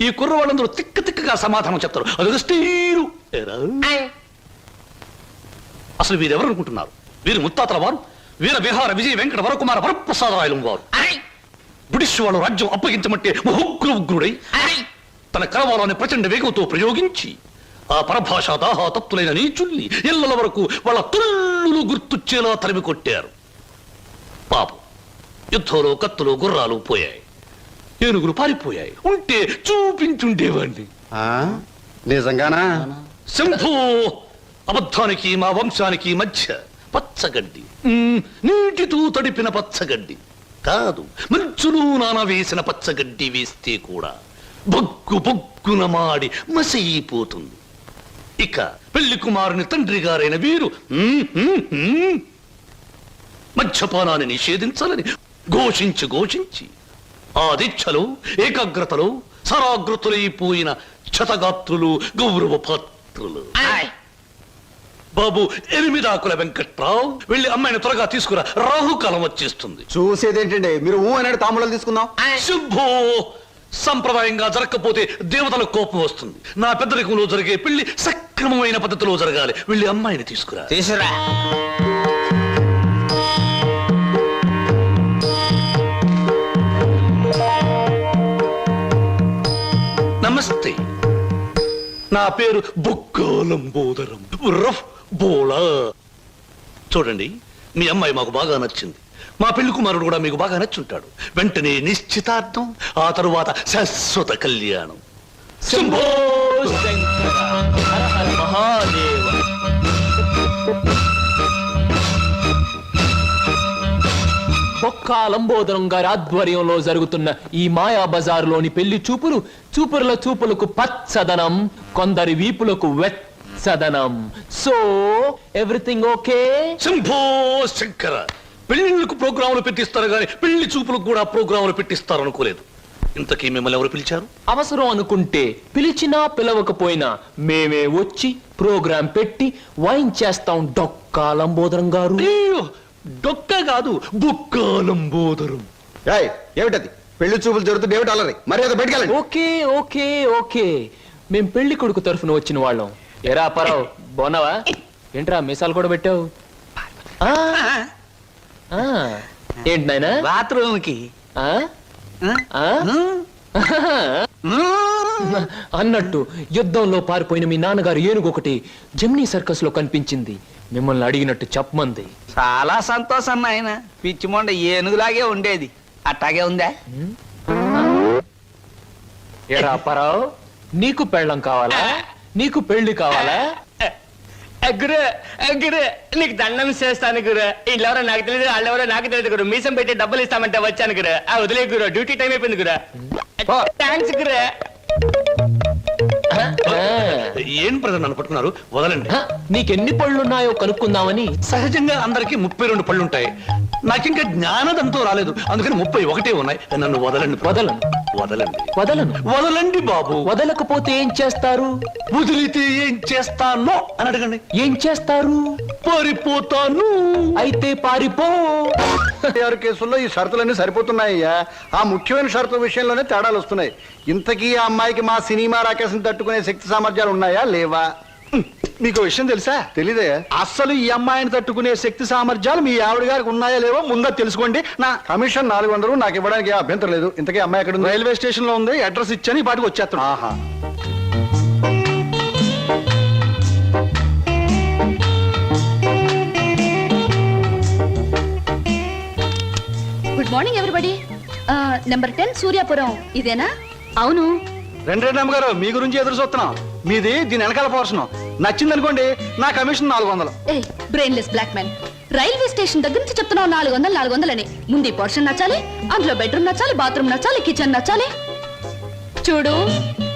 ఈ కుర్రవాళ్ళందరూ తిక్కగా సమాధానం చెప్తారు. అదొక స్టీరు. అసలు వీరెవరు అనుకుంటున్నారు? వీరు ముత్తాతల వారు వీర విహార విజయ వెంకట వరకుమార వరప్రసాదరాయలు వారు. బ్రిటిష్ వాళ్ళు రాజ్యం అప్పగించమంటే ఉగ్రుడై తన కరవాలని ప్రచండ వేగంతో ప్రయోగించి ఆ పరభాషా దాహాతత్తులైన నీచుల్ని ఇళ్ల వరకు వాళ్ళ తుల్లులు గుర్తుచ్చేలా తరిమి కొట్టారు. పాపం, యుద్ధంలో కత్తులు గుర్రాలు పోయాయి, ఏనుగులు పారిపోయాయి. ఉంటే చూపించుండేవాణ్ణి. నిజంగానా? శంభో. అబద్ధానికి మా వంశానికి మధ్య పచ్చగడ్డి, నీటితో తడిపిన పచ్చగడ్డి కాదు, మంచులు నానవేసిన పచ్చగడ్డి వేస్తే కూడా బొగ్గున మాడి మసైపోతుంది. ఇక పెళ్లి కుమారుని తండ్రి గారైన వీరు మద్యపానాన్ని నిషేధించాలని ఘోషించి ఆ దీక్షలో ఏకాగ్రతలో సరాగ్రతులైపోయిన క్షతగాత్రులు, గౌరవ పాత్రులు. బాబు 8 ఆకుల వెంకట్రావు, వెళ్ళి అమ్మాయిని త్వరగా తీసుకురా, రాహుకాలం వచ్చేస్తుంది. చూసేదేంటండి, మీరు అన్నాడు తాములు తీసుకుందాం. శుభో. సంప్రదాయంగా జరగకపోతే దేవతల కోపం వస్తుంది. నా పెద్దరికంలో జరిగే పెళ్లి సక్రమమైన పద్ధతిలో జరగాలి. వెళ్ళి అమ్మాయిని తీసుకురా. నమస్తే, నా పేరు బుక్కాలంబోదరం రఫ్ బోలా. చూడండి, మీ అమ్మాయి మాకు బాగా నచ్చింది. మా పెళ్లి కుమారుడు కూడా మీకు బాగా నచ్చుంటాడు. వెంటనే నిశ్చితార్థం, ఆ తరువాత శాశ్వత కళ్యాణం. శంభో శంకర హర హర మహాదేవ. బొక్కా లంబోదరం గారి ఆధ్వర్యంలో జరుగుతున్న ఈ మాయా బజారులోని పెళ్లి చూపుల చూపులకు పచ్చదనం, కొందరి వీపులకు వెచ్చదనం. So everything okay? Shambho Shankara. పెళ్లిళ్ళకు ప్రోగ్రాములు పెట్టిస్తారు కానీ పెళ్లి చూపులకు కూడా ప్రోగ్రాములు పెట్టిస్తారు అనుకోలేదు. ఇంతకీ మిమ్మల్ని ఎవరు పిలిచారు? అవసరం అనుకుంటే పిలిచినా పిలవకపోయినా మేమే వచ్చి ప్రోగ్రాం పెట్టి వాయించేస్తాం. డొక్కా లంబోదరం గారు. డొక్క కాదు, బుక్కాలంబోదరం. ఏమిటది? పెళ్లి చూపులు జరుగుతుంది, ఏమిటి అల్లరి? మర్యాద బయటకెళ్ళండి. ఓకే ఓకే ఓకే, మేం పెళ్లి కొడుకు తరఫున వచ్చిన వాళ్ళం. ఎరా పరావు, బాగున్నావా? ఏంట్రా మీసాలు కూడా పెట్టావు? ఏంటి నాయనా? బాత్రూమ్ కి అన్నట్టు యుద్ధంలో పారిపోయిన మీ నాన్నగారు ఏనుగొకటి జమ్నీ సర్కస్ లో కనిపించింది. మిమ్మల్ని అడిగినట్టు చెప్పమంది. చాలా సంతోషం నాయన. పిచ్చి మొండ ఏనుగులాగే ఉండేది, అట్టాగే ఉందా? ఎరా పరావు, నీకు పెళ్ళం కావాలా? నీకు పెళ్లి కావాలా? గురు గురు, నీకు దండం చేస్తాను గురు. వీళ్ళెవరో నాకు తెలియదు, వాళ్ళెవరో నాకు తెలియదు గురు. మీసం పెట్టి డబ్బులు ఇస్తామంటే వచ్చాను గురు. వదిలే గురు, డ్యూటీ టైం అయిపోయింది గురు. థ్యాంక్స్ గురు. ఏం ప్రజలు నన్ను పట్టుకున్నారు? వదలండి. నీకెన్ని పళ్ళున్నాయో కనుక్కుందామని. సహజంగా అందరికి 32 పళ్ళుంటాయి. నాకింకా జ్ఞానదంతో రాలేదు, అందుకని 31 ఉన్నాయి. నన్ను వదలండి. వదలను వదలండి. వదలను. వదలండి బాబు. వదలకపోతే ఏం చేస్తారు? వదిలితే ఏం చేస్తానో అని అడగండి. ఏం చేస్తారు? పారిపోతాను. అయితే పారిపో. 6 కేసుల్లో ఈ షరతులన్నీ సరిపోతున్నాయ్యా. ఆ ముఖ్యమైన షరతుల విషయంలోనే తేడాలు వస్తున్నాయి. ఇంతకీ ఆ అమ్మాయికి మా సినిమా రాకేశం తట్టుకునే శక్తి సామర్థ్యాలు ఉన్నాయా లేవా? మీకు విషయం తెలుసా? తెలీదే. అస్సలు ఈ అమ్మాయిని తట్టుకునే శక్తి సామర్థ్యాలు మీ ఆవిడ గారికి ఉన్నాయా లేవో ముందా తెలుసుకోండి. నా కమిషన్ 400 నాకు ఇవ్వడానికి అభ్యంతరం లేదు. ఇంతకీ అమ్మాయి ఎక్కడ ఉంది? రైల్వే స్టేషన్ లో ఉంది. అడ్రస్ ఇచ్చాను, ఈ పాటికి వచ్చేస్తాను. ఆహా. Good morning everybody. Number 10 Suryapuram ఇదేనా? అవును. రెండు అమ్మగారు, మీ గురించి ఎదురు చూస్తున్నాం. మీది దీని వెనకాల పోర్షన్. నచ్చింది అనుకోండి, నా commission 400. A brainless black man, railway station దగ్గర నుంచి చెప్తున్నావు 400 అని. ముందు ఈ పోర్షన్ నచ్చాలి, అందులో బెడ్రూమ్ నచ్చాలి, బాత్రూమ్ నచ్చాలి, కిచెన్ నచ్చాలి. చూడు,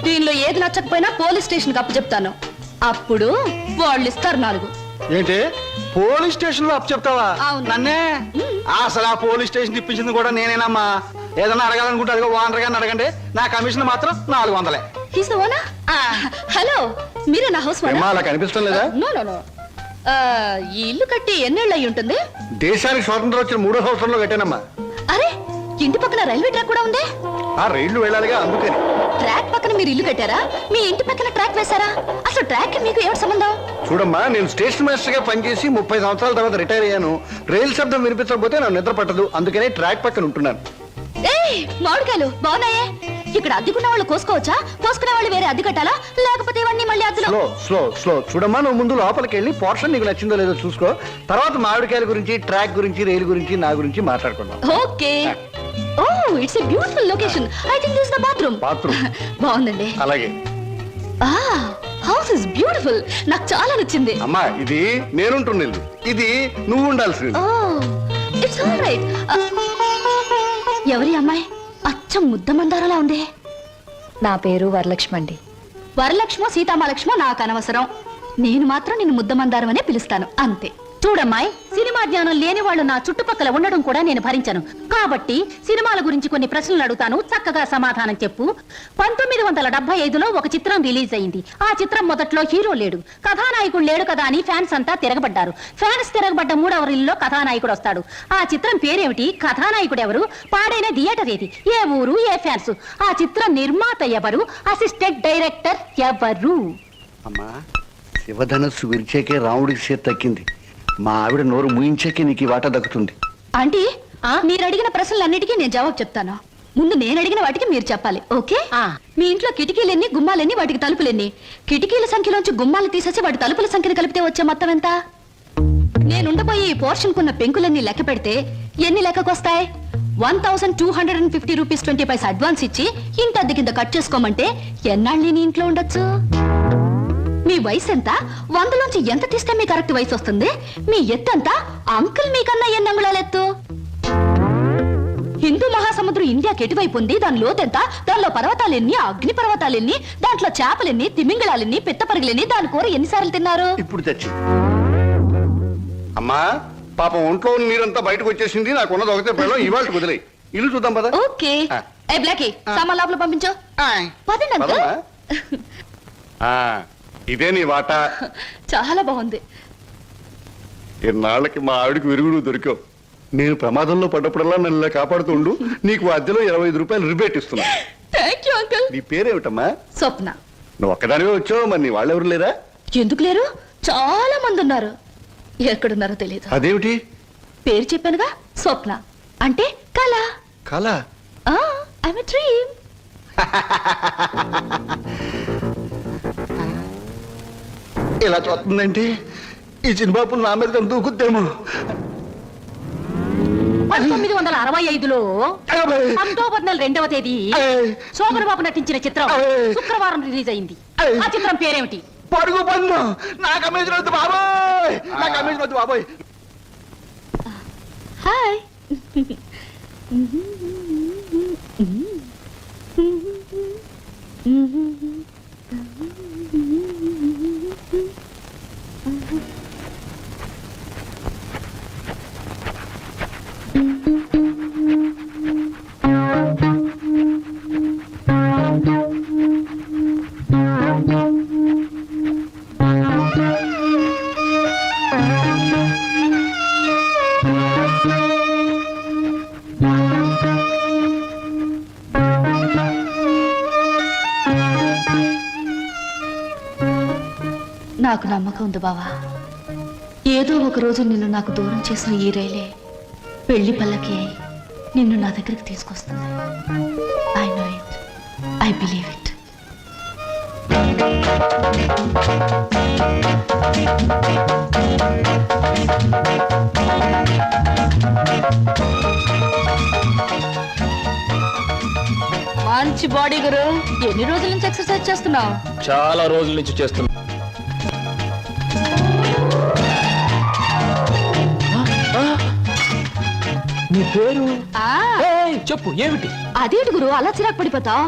దీనిలో ఏది నచ్చకపోయినా పోలీస్ స్టేషన్ కి అప్పు చెప్తాను. అప్పుడు వాళ్ళు ఇస్తారు 4. ఏంటి పోలీస్ స్టేషన్ లో అప్పు చెప్తావా? అవును. నన్నే? అసలు ఆ పోలీస్ స్టేషన్ ఇప్పించింది కూడా నేనేనమ్మా. ఏదన్నా అడగాలనుకుంటే అదిగో ఓనర్ గారిని అడగండి. నా కమిషన్ మాత్రం 400. He's the owner. హలో, మీరే నా హౌస్ ఏమ్మా, అలా కనిపిస్తాం లేదా? No no no. ఈ ఇల్లు కట్టి ఎన్నేళ్ళు అయి ఉంటుంది? దేశానికి స్వాతంత్రం వచ్చిన 3వ సంవత్సరంలో కట్టానమ్మా. అరే, ఇంటి పక్కన రైల్వే ట్రాక్ కూడా ఉంది. ఆ రైళ్లు వెళ్ళాలిగా, అందుకని. ట్రాక్ పక్కన మీరు ఇల్లు కట్టారా? మీ ఇంటి పక్కన ట్రాక్ వేశారా? అసలు ట్రాక్ కి మీకు ఏమిటి సంబంధం? చూడమ్మా, నేను స్టేషన్ మాస్టర్ గా పనిచేసి 30 సంవత్సరాల తర్వాత రిటైర్ అయ్యాను. రైలు శబ్దం వినిపించకపోతే నాకు నిద్ర పట్టదు. అందుకనే ట్రాక్ పక్కన ఉంటున్నాను. ఏయ్, మామిడికాయలు బాగున్నాయే. ఇక్కడ అద్దెకున్న వాళ్ళు కోసుకోవచ్చా? కోసుకునే వాళ్ళు వేరే అద్దె కట్టాలా? లేకపోతే ఇవన్నీ మళ్ళీ అద్దెలో? Slow slow slow. చూడమ్మా, నువ్వు ముందు లోపలికి వెళ్ళి పోర్షన్ నీకు నచ్చిందో లేదో చూసుకో. తర్వాత మామిడికాయల గురించి, ట్రాక్ గురించి, రైలు గురించి, నా గురించి మాట్లాడుకుందాం. Okay. Oh, it's a beautiful location. I think this the bathroom. Bathroom బాగుందండి. అలాగే. House is beautiful. నాకు చాలా నచ్చింది. అమ్మా, ఇది నేనుంటున్న ఇల్లు, ఇది నువ్వు ఉండాల్సింది. ఓ, ఇట్స్ ఆల్ రైట్. ఎవరి అమ్మాయి? అచ్చం ముద్ద మందారలా ఉంది. నా పేరు వరలక్ష్మి అండి. వరలక్ష్మో సీతామలక్ష్మో నాకు అనవసరం. నేను మాత్రం నిన్ను ముద్దమందారం అనే పిలుస్తాను, అంతే. చూడమ్మాయి, సినిమా జ్ఞానం లేని వాళ్ళు నా చుట్టుపక్కల ఉండడం కూడా నేను భరించను. కాబట్టి సినిమాల గురించి కొన్ని ప్రశ్నలు అడుగుతాను, చక్కగా సమాధానం చెప్పు. 1975లో ఒక చిత్రం రిలీజ్ అయింది. ఆ చిత్రం మొదట్లో హీరో లేడు, కథానాయకుడు లేడు కదా అని ఫ్యాన్స్ అంతా తిరగబడ్డారు. ఫ్యాన్స్ తిరగబడ్డ 3వ రీల్లో కథానాయకుడు వస్తాడు. ఆ చిత్రం పేరేమిటి? కథానాయకుడు ఎవరు? పాడైన థియేటర్ ఏది? ఏ ఊరు? ఏ ఫ్యాన్స్? ఆ చిత్రం నిర్మాత ఎవరు? అసిస్టెంట్ డైరెక్టర్ ఎవరు? అమ్మా, శివధనస్సు విరిచాకే రాముడికి చేతి తక్కింది. మా ఆవిడ నోరు ముయించాకే నీకు ఈ వాటా దక్కుతుంది. ఆంటీ, మీరు అడిగిన ప్రశ్నలన్నిటికీ నేను జవాబు చెప్తాను. ముందు నేను అడిగిన వాటికి మీరు చెప్పాలి, ఓకే? మీ ఇంట్లో కిటికీలెన్ని, గుమ్మాలెన్ని, వాటికి తలుపులెన్ని? కిటికీల సంఖ్యలోంచి గుమ్మాలు తీసేసి వాటి తలుపుల సంఖ్యను కలిపితే వచ్చే మొత్తం ఎంత? నేనుండబోయే ఈ పోర్షన్ కున్న పెంకులన్నీ లెక్క పెడితే ఎన్ని లెక్కకొస్తాయి? 1250 రూపీస్ 20 పైసా అడ్వాన్స్ ఇచ్చి ఇంత అద్దె కింద కట్ చేసుకోమంటే ఎన్నాళ్ళు నీ ఇంట్లో ఉండొచ్చు? మీ వయసు ఎంత? 100లోంచి ఎంత తీస్తే మీ కరెక్ట్ వయసు వస్తుంది? మీ ఎత్తు ఎంత? అంకుల్ మీకన్నా ఎన్ని అంగుళాల ఎత్తు? హిందూ మహాసముద్రం ఇండియాకి ఎటువైపు ఉంది? దాని లోతెంత? దానిలో పర్వతాలెన్ని, అగ్ని పర్వతాలెన్ని, దాంట్లో చేపలెన్ని, తిమింగళాలెన్ని, పిత్తపరిగలెన్ని, దాని కూర ఎన్నిసార్లు తిన్నారు? ఇప్పుడు తెచ్చి అమ్మా, పాపం ఒంట్లో నీరంతా బయటకు వచ్చేసింది. నాకున్నది ఒకటే పిల్లలు, ఇవాళ కుదిరే. ఇల్లు చూద్దాం పద. ఓకే. ఏ బ్లాకీ, సామాన్ లోపల పంపించు. పదండి అంకుల్. ఇదే నీ వాటా. చాలా బాగుంది. ఇన్నాళ్ళకి మా ఆవిడకి విరుగుడు దొరికావు. నేను ప్రమాదంలో పడ్డప్పుడల్లా నన్ను ఇలా కాపాడుతుండు. నీకు అద్దెలో 25 రూపాయలు రిబేట్ ఇస్తున్నా. Thank you uncle. నీ పేరేమిటమ్మా? స్వప్న. నువ్వు ఒక్కదానివే వచ్చావు, మరి నీ వాళ్ళెవరు లేరా? ఎందుకు లేరు? చాలా మంది ఉన్నారు. ఎక్కడున్నారో తెలియదు. అదేమిటి? పేరు చెప్పానుగా, స్వప్న అంటే కళ. కళ? I'm a dream. ఇలా చూస్తుందంటే ఈ చిన్నబాబు నా మీద దూకుద్దేమో. 1965లో అక్టోబర్ నెల 2వ తేదీ శోభన్ బాబు నటించిన చిత్రం శుక్రవారం రిలీజ్ అయింది. ఆ చిత్రం పేరేమిటి? పరుగు పన్ను. నా కమిషన్ వద్దు బాబోయ్, నా కమిషన్ వద్దు బాబోయ్. హాయ్. నాకు నమ్మకం నమ్మకం ఉంది బావా. ఏదో ఒక రోజు నిన్ను నాకు దూరం చేసిన ఈ రైలే పెళ్లి పల్లకి అయి నిన్ను నా దగ్గరికి తీసుకొస్తుంది. I know it, I believe it. మంచి బాడీ గురు. ఎన్ని రోజుల నుంచి ఎక్సర్సైజ్ చేస్తున్నావు? చాలా రోజుల నుంచి చేస్తున్నా. నీ పేరు చెప్పు, ఏమిటి? అదేంటి గురు అలా చిరాకు పడిపోతావు?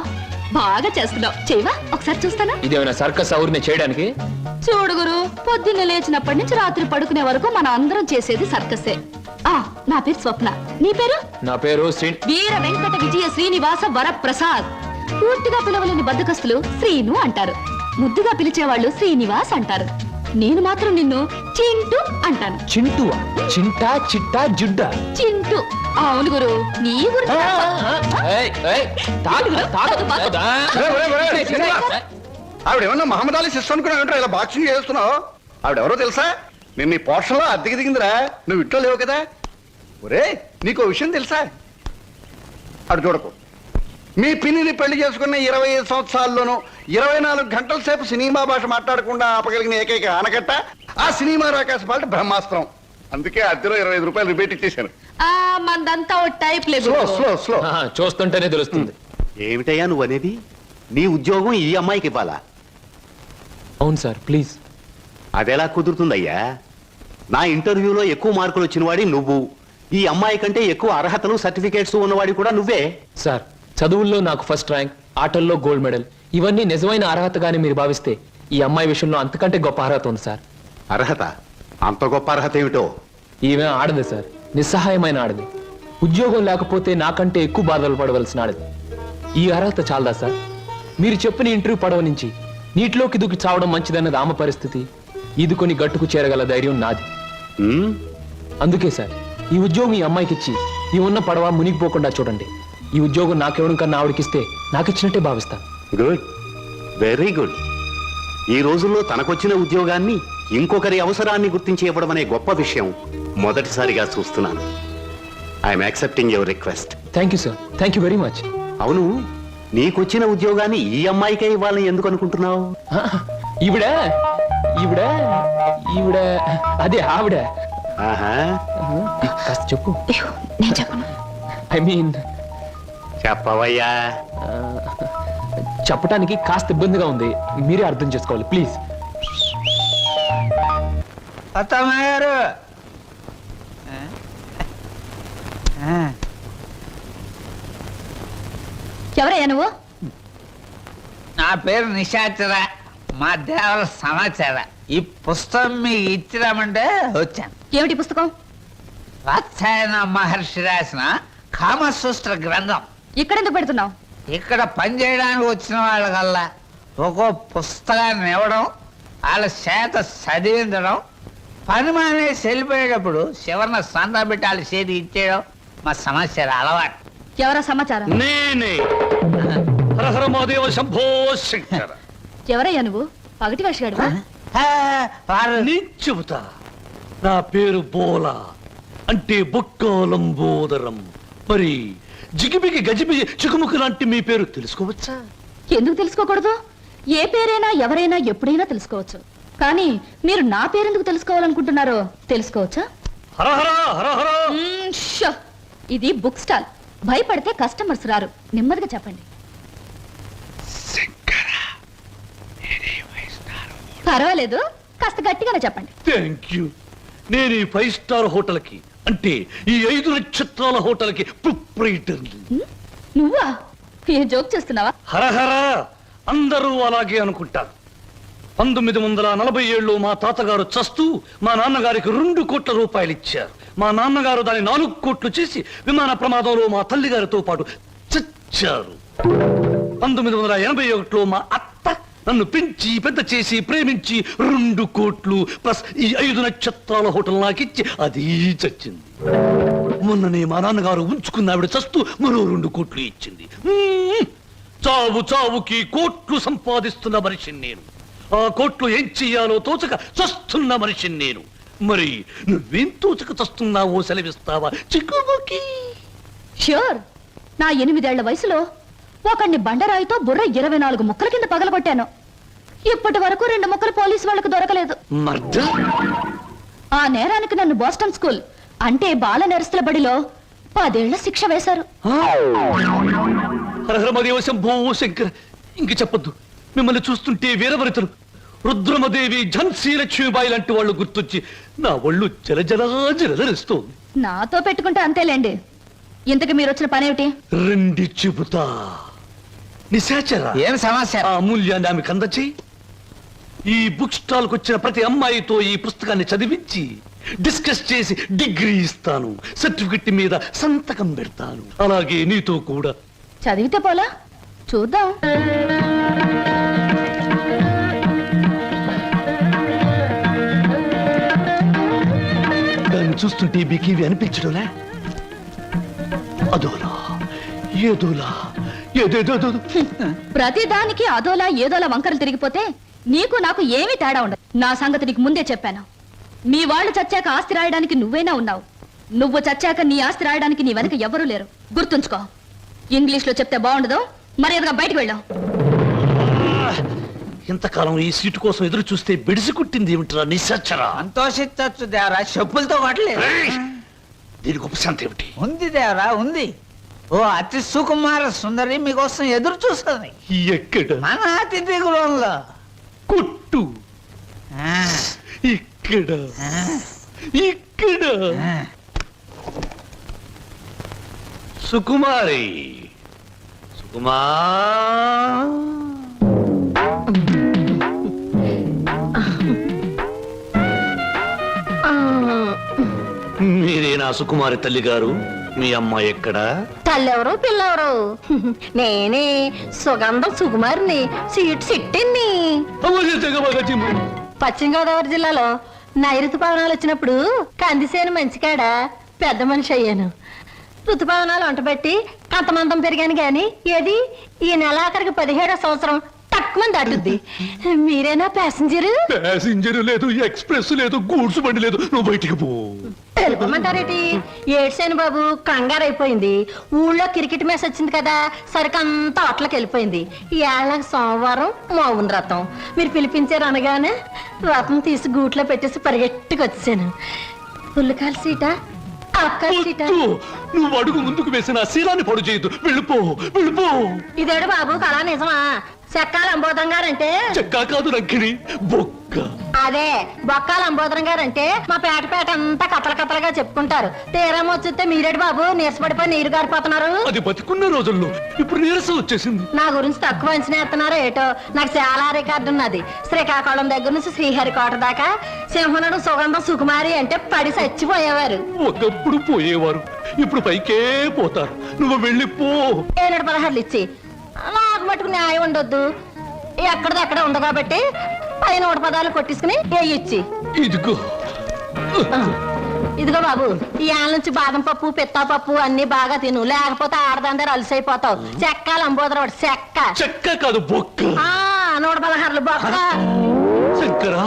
బాగా చేస్తున్నావు. చేయవా ఒకసారి చూస్తానా? ఇదేమైనా సర్కస్ ఔర్ని చేయడానికి? చూడు గురు, పొద్దున్న లేచినప్పటి నుంచి రాత్రి పడుకునే వరకు మనం అందరం చేసేది సర్కసే. నా పేరు స్వప్న. నీ పేరు? నా పేరు వీర వెంకట విజయ శ్రీనివాస వరప్రసాద్. పూర్తిగా పిలవలేని బద్దకస్తులు శ్రీను అంటారు, ముద్దుగా పిలిచేవాళ్ళు శ్రీనివాస్ అంటారు. నేను మాత్రం నిన్ను చింటూ అంటాను. చింటువా? చింటా, చిట్టా, జుడ్డా? చింటూ. అవును గురు, నీ గురించి ఆవిడేమన్నా మహమ్మద్ అలీ సిస్టర్ అనుకున్నావు? ఇలా బాక్సింగ్ చేస్తున్నావు? ఆవిడెవరో తెలుసా? నిన్న ఈ పోర్షన్లో అద్దెకి దిగిందిరా. నువ్వు ఇంట్లో లేవు కదా. ఒరే, నీకు విషయం తెలుసా? అటు చూడకు. మీ పిన్నిని పెళ్లి చేసుకున్న 25 సంవత్సరాల్లోనూ 24 గంటల సేపు సినిమా భాష మాట్లాడకుండా ఆపగలిగిన ఏకైక ఆనకట్ట ఆ సినిమా రాకాశ పాట బ్రహ్మాస్త్రం. అందుకే అద్దెలో 25 రూపాయలు రిబేట్ ఇచ్చేశాను. మందంతా టైప్ లేదు. Slow slow slow. చూస్తుంటేనే తెలుస్తుంది. ఏమిటయ్యా నువ్వు అనేది? నీ ఉద్యోగం ఈ అమ్మాయికి ఇవ్వాలా? అవును సార్, ప్లీజ్. అదెలా కుదురుతుందయ్యా? నా ఇంటర్వ్యూలో ఎక్కువ మార్కులు వచ్చిన వాడి నువ్వు, ఈ అమ్మాయి కంటే ఎక్కువ అర్హతలు సర్టిఫికేట్స్ ఉన్నవాడి కూడా నువ్వే. సార్, చదువుల్లో నాకు ఫస్ట్ ర్యాంక్, ఆటల్లో గోల్డ్ మెడల్, ఇవన్నీ నిజమైన అర్హతగానే మీరు భావిస్తే ఈ అమ్మాయి విషయంలో అంతకంటే గొప్ప అర్హత ఉంది సార్. అర్హత? అంత గొప్ప అర్హత ఏమిటో? ఈమె ఆడదు సార్, నిస్సహాయమైన ఆడది. ఉద్యోగం లేకపోతే నాకంటే ఎక్కువ బాధలు పడవలసిన ఆడది. ఈ అర్హత చాలదా సార్? మీరు చెప్పిన ఇంటర్వ్యూ పడవ నుంచి నీటిలోకి దూకి చావడం మంచిదన్నది ఆమె పరిస్థితి. ఈదుకొని గట్టుకు చేరగల ధైర్యం నాది. అందుకే సార్, ఈ ఉద్యోగం ఈ అమ్మాయికి ఇచ్చి ఈ ఉన్న పడవ మునిగిపోకుండా చూడండి. ఈ ఉద్యోగం నాకెవడం కన్నా ఆవిడకిస్తే నాకిచ్చినట్టే భావిస్తాను. Good, very good. ఈ రోజుల్లో తనకొచ్చిన ఉద్యోగాన్ని ఇంకొకరి అవసరాన్ని గుర్తించి ఇవ్వడం అనే గొప్ప విషయం మొదటిసారిగా చూస్తున్నాను. I'm accepting your request. Thank you sir, thank you very much. అవును, నీకొచ్చిన ఉద్యోగాన్ని ఈ అమ్మాయికే ఇవ్వాలని ఎందుకు అనుకుంటున్నావు? ఈవిడ ఈవిడ ఈవిడ అదే ఆవిడ. ఆహా, కాస్త చెప్పు. నేను చెప్పను. ఐ మీన్ చెప్పవయ్యా. చెప్పడానికి కాస్త ఇబ్బందిగా ఉంది, మీరే అర్థం చేసుకోవాలి ప్లీజ్. అత్తమ్మారు, ఎవరయ్యా నువ్వు? నా పేరు నిశాచర, మా దేవర సమాచార. ఈ పుస్తకం మీకు ఇచ్చిరామంటే వచ్చాను. ఏమిటి పుస్తకం? వాత్సాయన మహర్షి రాసిన కామసూత్ర గ్రంథం. ఇక్కడెందుకు పెడుతున్నావు? ఇక్కడ పనిచేయడానికి వచ్చిన వాళ్ళకల్లా ఒక్కో పుస్తకాన్ని ఇవ్వడం, వాళ్ళ చేత చదివించడం, పని మానేసి వెళ్ళిపోయేటప్పుడు చివరిన సందా పెట్టి వాళ్ళ చేతి ఇచ్చేయడం మా సమాచారం అలవాటు. ఎవరా సమాచారం? నేనే. హరహర మహాదేవ శంభో శంకర. ఎవరయ్యా నువ్వు? పగటి వేషగాడు? నేను చెబుతా. నా పేరు బోలా, అంటే బొక్కాలంబోదరం. మరి జిగిబిగి గజిబిగి చికుముకు లాంటి మీ పేరు తెలుసుకోవచ్చా? ఎందుకు తెలుసుకోకూడదు? ఏ పేరైనా ఎవరైనా ఎప్పుడైనా తెలుసుకోవచ్చు. కానీ మీరు నా పేరెందుకు తెలుసుకోవాలనుకుంటున్నారో తెలుసుకోవచ్చా? హరహర హరహర. షో, ఇది బుక్ స్టాల్. భయపడితే కస్టమర్స్ రారు. నెమ్మదిగా చెప్పండి. పర్వాలేదు, కాస్త గట్టిగానే చెప్పండి. Thank you. నేను ఈ 5 స్టార్ హోటల్ కి, అంటే ఈ 5 నక్షత్రాల హోటల్ కి ప్రొప్రైటర్ని. నువ్వా? ఏ జోక్ చేస్తున్నావా? హరహర. అందరూ అలాగే అనుకుంటారు. 1947లో మా తాతగారు చస్తూ మా నాన్నగారికి 2 కోట్ల రూపాయలు ఇచ్చారు. మా నాన్నగారు దాన్ని 4 కోట్లు చేసి విమాన ప్రమాదంలో మా తల్లిగారితో పాటు చచ్చారు. 1981లో మా అత్త నన్ను పెంచి పెద్ద చేసి ప్రేమించి 2 కోట్లు ప్లస్ ఈ 5 నక్షత్రాల హోటల్ నాకిచ్చి అది చచ్చింది. మొన్ననే మా నాన్నగారు ఉంచుకున్న ఆవిడ చస్తూ మరో 2 కోట్లు ఇచ్చింది. చావు చావుకి కోట్లు సంపాదిస్తున్న మనిషిని నేను. ఆ కోర్టులో ఏం చెయ్యాలో తోచక చస్తున్న మనిషిని నేను. మరి నువ్వేం తోచక చస్తున్నావో సెలవిస్తావా చిక్కుబుకి? ష్యూర్. నా 8 ఏళ్ల వయసులో ఒకడిని బండరాయితో బుర్ర 24 ముక్కల కింద పగలగొట్టాను. ఇప్పటి వరకు 2 ముక్కలు పోలీసు వాళ్ళకు దొరకలేదు. మర్దం? ఆ నేరానికి నన్ను బోస్టన్ స్కూల్ అంటే బాల నెరస్తుల బడిలో 10 ఏళ్ల శిక్ష వేశారు. హరహరమదేవ శంభో శంకర. ఇంక చెప్పొద్దు. మిమ్మల్ని చూస్తుంటే వీరవరితలు రుద్రమదేవి, ఝన్సీ లక్ష్మీబాయి లాంటి వాళ్ళు గుర్తొచ్చి నా ఒళ్ళు జలజలాజలరిస్తోంది. నాతో పెట్టుకుంటే అంతేలేండి. ఇంతకు మీరు వచ్చిన పనేమిటి? రండి చెబుతా. నిశాచర ఏం సమస్య? ఆ అమూల్యాన్ని ఆమెకు అందచేయి. ఈ బుక్ స్టాల్ కు వచ్చిన ప్రతి అమ్మాయితో ఈ పుస్తకాన్ని చదివించి డిస్కస్ చేసి డిగ్రీ ఇస్తాను. సర్టిఫికెట్ మీద సంతకం పెడతాను. అలాగే నీతో కూడా. చదివితే పోలా? చూద్దాం. దాన్ని చూస్తుంటే బికివి అనిపించడంలే. అదోలా ఏదోలా ఏదేదో. ప్రతి దానికి అదోలా ఏదోలా వంకరలు తిరిగిపోతే నీకు నాకు ఏమీ తేడా ఉండదు. నా సంగతి నీకు ముందే చెప్పాను. మీ వాళ్ళు చచ్చాక ఆస్తి రాయడానికి నువ్వైనా ఉన్నావు. నువ్వు చచ్చాక నీ ఆస్తి రాయడానికి నీ వెనక ఎవరూ లేరు. గుర్తుంచుకో. ఇంగ్లీష్ లో చెప్తే బాగుండదు. మర్యాదగా బయటకు వెళ్ళాం. ఇంతకాలం ఈ సీటు కోసం ఎదురు చూస్తే బిడిసి కుట్టింది ఏమిట్రా నిశాచరా? సంతోషించచ్చు దేవరా, చెప్పులతో కొట్టలేదు. దీనికి ఉపశాంతి ఏమిటి? ఉంది దేవరా, ఉంది. ఓ అతి సుకుమార సుందరి మీకోసం ఎదురు చూస్తుంది ఎక్కడ? మన అతిథి గృహంలో. కొట్టు. ఇక్కడ ఇక్కడ. సుకుమారి, సుకుమా. మీరేనా సుకుమారి తల్లి గారు? మీ అమ్మాయి ఎక్కడా? తల్లెవరు పిల్లెవరు? నేనే సుగంధం సుకుమారిని, సీట్ సిట్టిని. పశ్చిమ గోదావరి జిల్లాలో నైరుతు పవనాలు వచ్చినప్పుడు కందిసేను మంచికాడ పెద్ద మనిషి అయ్యాను. ఋతుపవనాలు వంటబెట్టి అంతమంతం పెరిగాను గాని ఏది ఈ నెలాఖరికి 17వ సంవత్సరం తక్కువ దాటుద్ది. మీరేనా ప్యాసింజరు? ప్యాసింజర్ లేదు, ఎక్స్ప్రెస్ లేదు, గూడ్స్ బండి లేదు. నువ్వు బయటికి పో. తెలుపమంటారేటి? ఏడ్సేను బాబు, కంగారు అయిపోయింది. ఊళ్ళో క్రికెట్ మ్యాచ్ వచ్చింది కదా, సరికంతా అట్లకి వెళ్ళిపోయింది. ఈ ఏళ్ళకి సోమవారం మౌన రథం. మీరు పిలిపించారు అనగానే రథం తీసి గూట్లో పెట్టేసి పరిగెట్టుకు వచ్చాను. పుల్లకాల సీటా అక్క సీటా? నువ్వు అడుగు ముందుకు వేసిన శీలాన్ని పొడు చేయదు. వెళ్ళిపో వెళ్ళిపో. ఇదేడు బాబు కళా నిజమా? చెక్కాల అంబోధం గారంటే చెక్కా కాదు రంకిణి, బొక్క. అదే బొక్కాల అంబోధం గారంటే మా పేట అంతా కథలుగా చెప్పుకుంటారు. తీరం వచ్చితే మీరేడు బాబు నీరసపడిపోయి నీరు గారిపోతున్నారు. అది బతికున్న రోజుల్లో, ఇప్పుడు నీరసం వచ్చేసింది. నా గురించి తక్కువ అంచనా ఎత్తున్నారో ఏటో. నాకు చాలా రికార్డు ఉన్నది. శ్రీకాకుళం దగ్గర నుంచి శ్రీహరికోట దాకా సింహనుడు సుగంధం సుకుమారి అంటే పడి చచ్చిపోయేవారు. ఒకప్పుడు పోయేవారు, ఇప్పుడు పైకే పోతారు. నువ్వు వెళ్ళిపో. 16 ఇచ్చి నాకు మటుకు న్యాయం ఉండొద్దు. ఎక్కడదక్కడ ఉంది కాబట్టి 110 కొట్టించుకుని ఇచ్చి. ఇదిగో ఇదిగో బాబు, ఈ ఆల నుంచి బాదం పప్పు పిత్తా పప్పు అన్ని బాగా తిను, లేకపోతే ఆడదందరూ అలసైపోతావు. చెక్కాలి అంబోదరవాడు చెక్క. చెక్క కాదు బొక్క. 116 బొక్క. శంకరా,